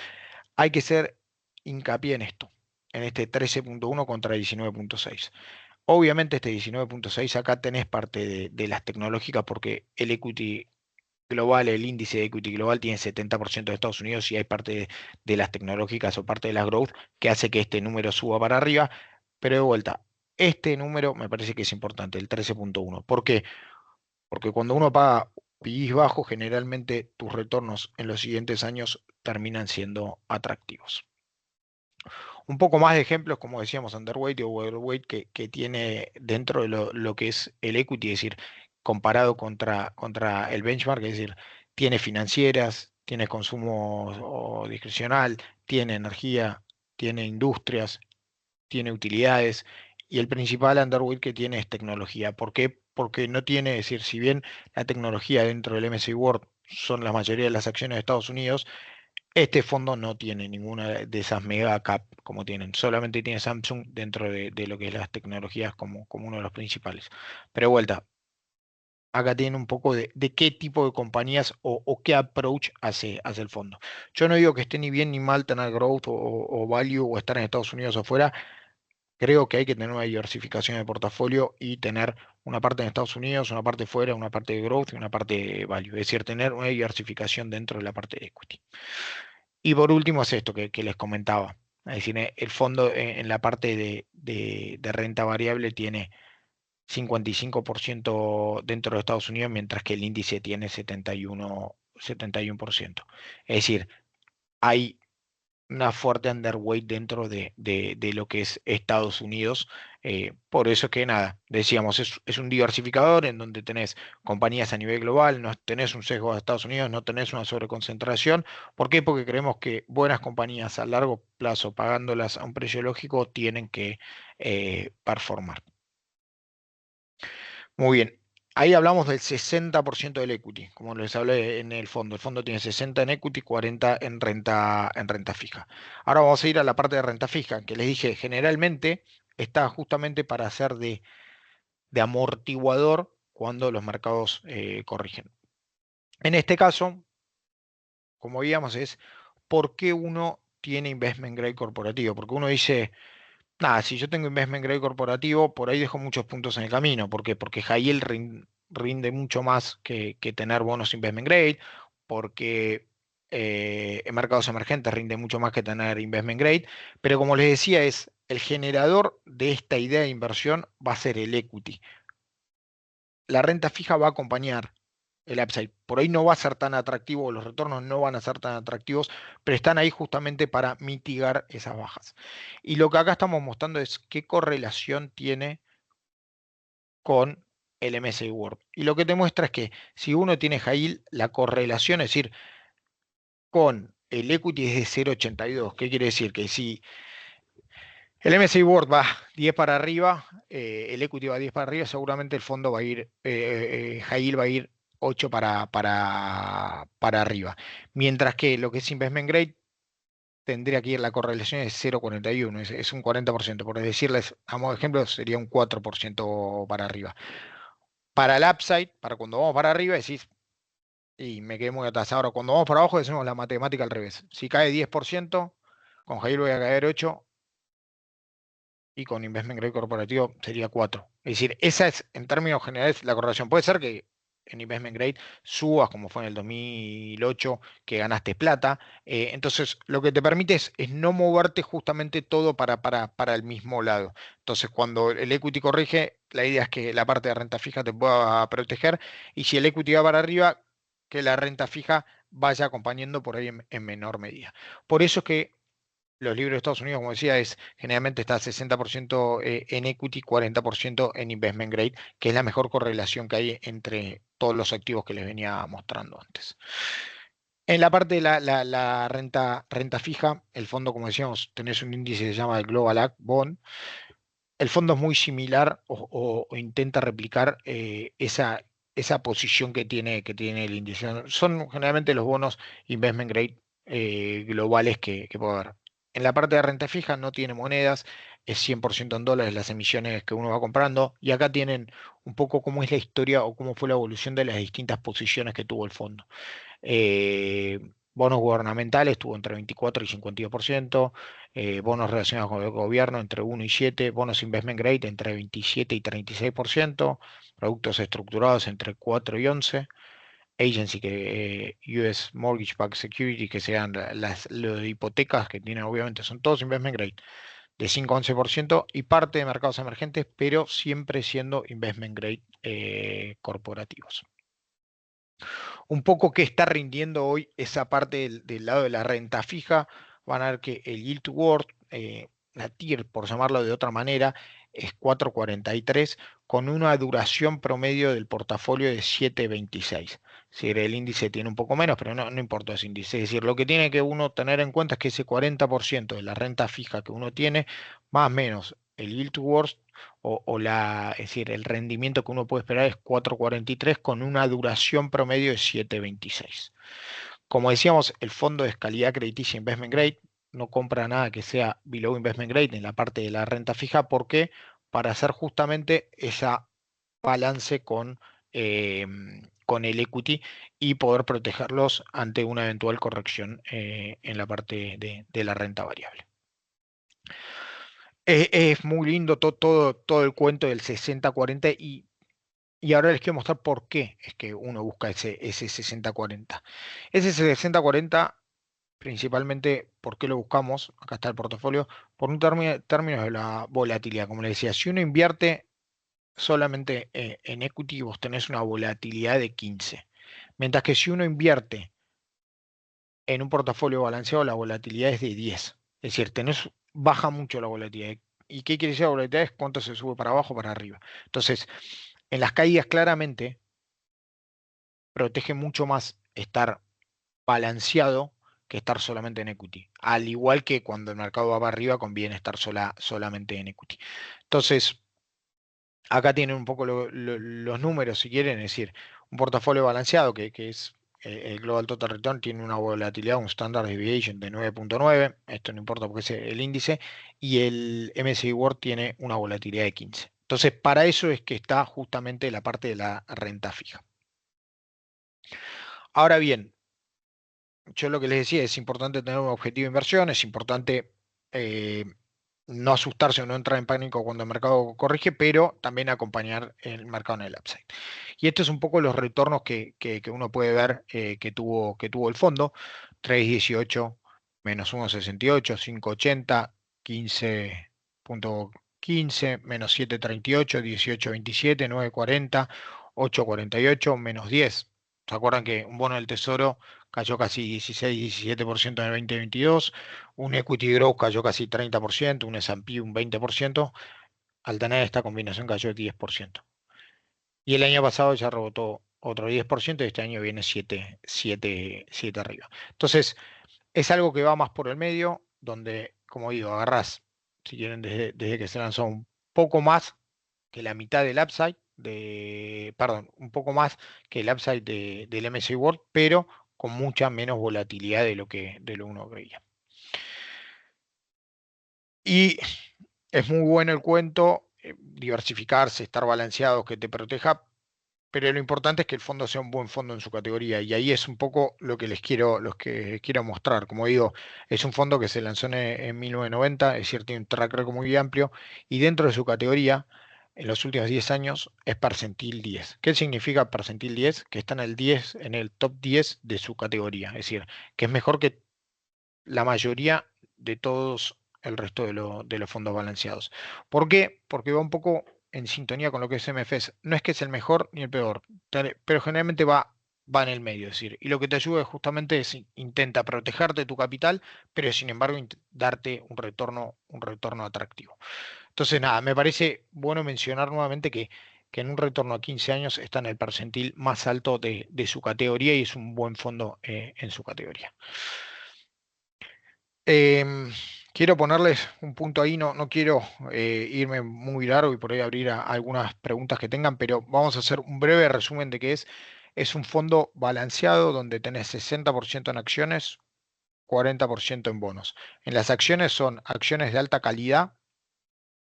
hay que hacer hincapié en este 13,1 contra 19,6. Obviamente este 19,6 acá tenés parte de las tecnológicas porque el equity global, el índice de equity global tiene 70% de Estados Unidos y hay parte de las tecnológicas o parte de las growth que hace que este número suba para arriba. Pero de vuelta, este número me parece que es importante, el 13,1. ¿Por qué? Porque cuando uno paga PIs bajos, generalmente tus retornos en los siguientes años terminan siendo atractivos. Un poco más de ejemplos, como decíamos, underweight o overweight, que tiene dentro de lo que es el equity, es decir, comparado contra el benchmark, es decir, tiene financieras, tiene consumo discrecional, tiene energía, tiene industrias, tiene utilidades, y el principal underweight que tiene es tecnología. ¿Por qué? Porque no tiene, es decir, si bien la tecnología dentro del MSCI World son la mayoría de las acciones de Estados Unidos, este fondo no tiene ninguna de esas mega cap como tienen, solamente tiene Samsung dentro de lo que es las tecnologías como uno de los principales. Pero de vuelta, acá tiene un poco de qué tipo de compañías o qué approach hace el fondo. Yo no digo que esté ni bien ni mal tener growth o value o estar en Estados Unidos o afuera. Creo que hay que tener una diversificación de portafolio y tener una parte en Estados Unidos, una parte fuera, una parte de growth y una parte de value. Es decir, tener una diversificación dentro de la parte de equity. Y por último es esto que les comentaba. Es decir, el fondo en la parte de renta variable tiene 55% dentro de Estados Unidos, mientras que el índice tiene 71%. Es decir, hay una fuerte underweight dentro de lo que es Estados Unidos. Por eso que nada, decíamos, es un diversificador en donde tenés compañías a nivel global, no tenés un sesgo de Estados Unidos, no tenés una sobreconcentración. ¿Por qué? Porque creemos que buenas compañías a largo plazo, pagándolas a un precio lógico, tienen que performar. Muy bien. Ahí hablamos del 60% del equity, como les hablé en el fondo. El fondo tiene 60 en equity, 40 en renta fija. Ahora vamos a ir a la parte de renta fija, que les dije, generalmente está justamente para hacer de amortiguador cuando los mercados corrigen. En este caso, como veíamos, es por qué uno tiene investment grade corporativo. Porque uno dice, nada, si yo tengo investment grade corporativo, por ahí dejo muchos puntos en el camino. ¿Por qué? Porque high yield rinde mucho más que tener bonos investment grade, porque en mercados emergentes rinde mucho más que tener investment grade. Pero como les decía, es el generador de esta idea de inversión va a ser el equity. La renta fija va a acompañar el upside. Por ahí no va a ser tan atractivo, los retornos no van a ser tan atractivos, pero están ahí justamente para mitigar esas bajas. Y lo que acá estamos mostrando es qué correlación tiene con el MSCI World. Y lo que te muestra es que si uno tiene high yield, la correlación, es decir, con el equity es de 0,82. ¿Qué quiere decir? Que si el MSCI World va 10 para arriba, el equity va 10 para arriba, seguramente el fondo va a ir, high yield va a ir 8 para arriba. Mientras que lo que es investment grade tendría que ir, la correlación es 0,41, es un 40%, por decirles, a modo de ejemplo, sería un 4% para arriba. Para el upside, para cuando vamos para arriba, decís, y me quedé muy atrás. Ahora, cuando vamos para abajo, decimos la matemática al revés. Si cae 10%, con high yield voy a caer 8, y con investment grade corporativo sería 4. Es decir, esa es en términos generales la correlación. Puede ser que en investment grade subas como fue en el 2008 que ganaste plata. Entonces, lo que te permite es no moverte justamente todo para el mismo lado. Entonces, cuando el equity corrige, la idea es que la parte de renta fija te pueda proteger, y si el equity va para arriba, que la renta fija vaya acompañando por ahí en menor medida. Por eso es que los libros de Estados Unidos, como decía, es generalmente está 60% en equity, 40% en investment grade, que es la mejor correlación que hay entre todos los activos que les venía mostrando antes. En la parte de la renta fija, el fondo, como decíamos, tenés un índice que se llama el Global Ag Bond. El fondo es muy similar o intenta replicar esa posición que tiene el índice. Son generalmente los bonos investment grade globales que puede haber. En la parte de renta fija no tiene monedas, es 100% en dólares las emisiones que uno va comprando, y acá tienen un poco cómo es la historia o cómo fue la evolución de las distintas posiciones que tuvo el fondo. Bonos gubernamentales estuvo entre 24 y 52%, bonos relacionados con el gobierno entre 1 y 7, bonos investment grade entre 27 y 36%, productos estructurados entre 4 y 11, agency que US Mortgage Backed Security, que sean las hipotecas que tienen, obviamente son todos investment grade, de 5 a 11%, y parte de mercados emergentes, pero siempre siendo investment grade corporativos. Un poco qué está rindiendo hoy esa parte del lado de la renta fija. Van a ver que el yield to world, la TIR, por llamarlo de otra manera, es 4,43, con una duración promedio del portafolio de 7,26. Si el índice tiene un poco menos, pero no importa ese índice. Es decir, lo que tiene que uno tener en cuenta es que ese 40% de la renta fija que uno tiene, más o menos el yield to world, es decir, el rendimiento que uno puede esperar es 4,43, con una duración promedio de 7,26. Como decíamos, el fondo es calidad crediticia investment grade, no compra nada que sea below investment grade en la parte de la renta fija. ¿Por qué? Para hacer justamente esa balance eh, con el equity, y poder protegerlos ante una eventual corrección en la parte de la renta variable. Es muy lindo todo el cuento del 60-40, y ahora les quiero mostrar por qué es que uno busca ese 60-40. Ese 60-40, principalmente, ¿por qué lo buscamos? Acá está el portafolio, por un término de la volatilidad. Como les decía, si uno invierte solamente en equity, vos tenés una volatilidad de 15. Mientras que si uno invierte en un portafolio balanceado la volatilidad es de 10. Es decir, baja mucho la volatilidad. ¿Y qué quiere decir la volatilidad? Es cuánto se sube para abajo o para arriba. Entonces, en las caídas claramente protege mucho más estar balanceado que estar solamente en equity. Al igual que cuando el mercado va para arriba, conviene estar solamente en equity. Entonces, acá tienen un poco los números, si quieren, es decir, un portafolio balanceado que es el Global Total Return, tiene una volatilidad, un Standard Deviation de 9.9, esto no importa porque es el índice, y el MSCI World tiene una volatilidad de 15. Entonces, para eso es que está justamente la parte de la renta fija. Ahora bien, yo lo que les decía, es importante tener un objetivo de inversión, es importante eh, no asustarse o no entrar en pánico cuando el mercado corrige, pero también acompañar el mercado en el upside. Y estos son un poco los retornos que uno puede ver que tuvo el fondo: 3,18 menos 1,68, 5,80, 15,15, menos 7,38, 18,27, 9,40, 8,48, menos 10. ¿Se acuerdan que un bono del Tesoro cayó casi 16-17% en el 2022? Un equity growth cayó casi 30%, un S&P un 20%. Al tener esta combinación cayó 10%. Y el año pasado ya rebotó otro 10% y este año viene 7 arriba. Entonces, es algo que va más por el medio, donde, como digo, agarrás, si quieren, desde que se lanzó un poco más que la mitad del upside, perdón, un poco más que el upside del MSCI World, pero con mucha menos volatilidad de lo uno creía. Y es muy bueno el cuento, diversificarse, estar balanceado, que te proteja, pero lo importante es que el fondo sea un buen fondo en su categoría, y ahí es un poco lo que quiero mostrar. Como digo, es un fondo que se lanzó en 1990, es cierto, tiene un track record muy amplio, y dentro de su categoría, en los últimos 10 años, es percentil 10. ¿Qué significa percentil 10? Que está en el top 10 de su categoría, es decir, que es mejor que la mayoría de todos el resto de los fondos balanceados. ¿Por qué? Porque va un poco en sintonía con lo que es MFS. No es que es el mejor ni el peor, pero generalmente va en el medio. Es decir, y lo que te ayuda justamente es intenta protegerte tu capital, pero sin embargo darte un retorno atractivo. Entonces, nada, me parece bueno mencionar nuevamente que en un retorno a 15 años está en el percentil más alto de su categoría, y es un buen fondo en su categoría. Em, Quiero ponerles un punto ahí, no quiero irme muy largo y por ahí abrir a algunas preguntas que tengan, pero vamos a hacer un breve resumen de qué es. Es un fondo balanceado donde tenés 60% en acciones, 40% en bonos. En las acciones son acciones de alta calidad,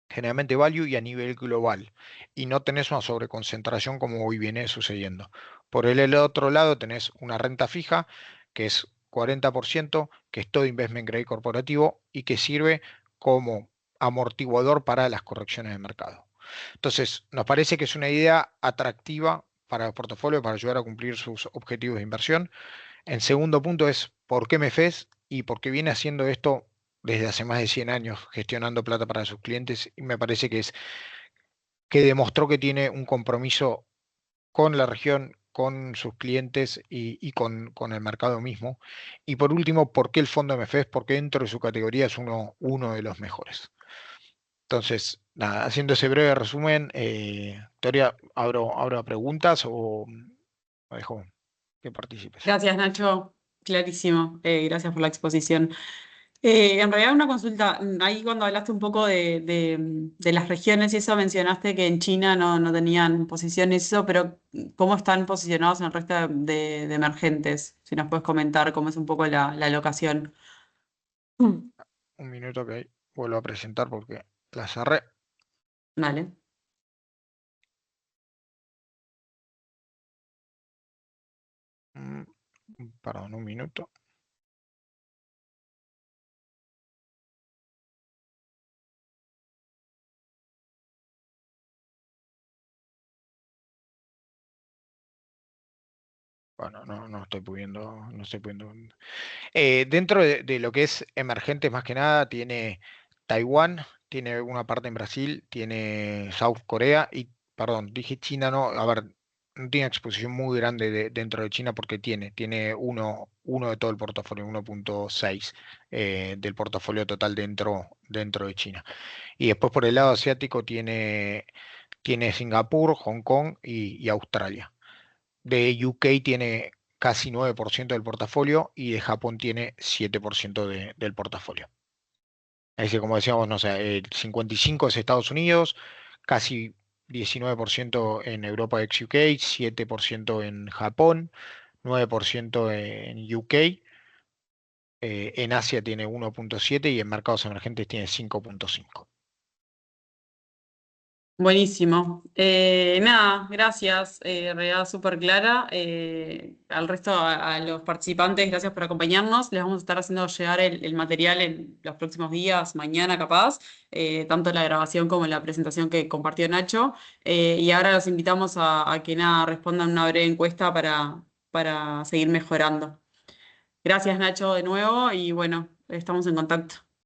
generalmente value y a nivel global, y no tenés una sobreconcentración como hoy viene sucediendo. Por el otro lado tenés una renta fija, que es 40%, que es todo investment grade corporativo y que sirve como amortiguador para las correcciones de mercado. Entonces, nos parece que es una idea atractiva para el portafolio para ayudar a cumplir sus objetivos de inversión. En segundo punto es por qué MEFES y por qué viene haciendo esto desde hace más de 100 años, gestionando plata para sus clientes, y me parece que demostró que tiene un compromiso con la región, con sus clientes y con el mercado mismo. Y por último, ¿por qué el fondo MFES? Porque dentro de su categoría es uno de los mejores. Entonces, nada, haciendo ese breve resumen, Victoria, abro a preguntas o dejo que participes. Gracias, Nacho. Clarísimo. Gracias por la exposición. En realidad una consulta, ahí cuando hablaste un poco de las regiones y eso mencionaste que en China no tenían posiciones, eso, pero ¿cómo están posicionados en el resto de emergentes? Si nos puedes comentar cómo es un poco la alocación. Mm. Un minuto que vuelvo a presentar porque la cerré. Vale. Mm, Perdón, un minuto. Bueno, no estoy pudiendo, no estoy pudiendo. Dentro de lo que es emergentes, más que nada, tiene Taiwán, tiene una parte en Brasil, tiene South Korea y, perdón, dije China, no, a ver, no tiene exposición muy grande dentro de China porque tiene uno de todo el portafolio, 1,6 del portafolio total dentro de China. Y después por el lado asiático tiene Singapur, Hong Kong y Australia. De UK tiene casi 9% del portafolio y de Japón tiene 7% del portafolio. Es decir, como decíamos, no sé, el 55 es Estados Unidos, casi 19% en Europa ex UK, 7% en Japón, 9% en UK, en Asia tiene 1,7 y en mercados emergentes tiene 5,5. Buenísimo. Nada, gracias. Realidad súper clara. Al resto, a los participantes, gracias por acompañarnos. Les vamos a estar haciendo llegar el material en los próximos días, mañana capaz, tanto la grabación como la presentación que compartió Nacho. Y ahora los invitamos a que nada, respondan una breve encuesta para seguir mejorando. Gracias, Nacho, de nuevo, y bueno, estamos en contacto.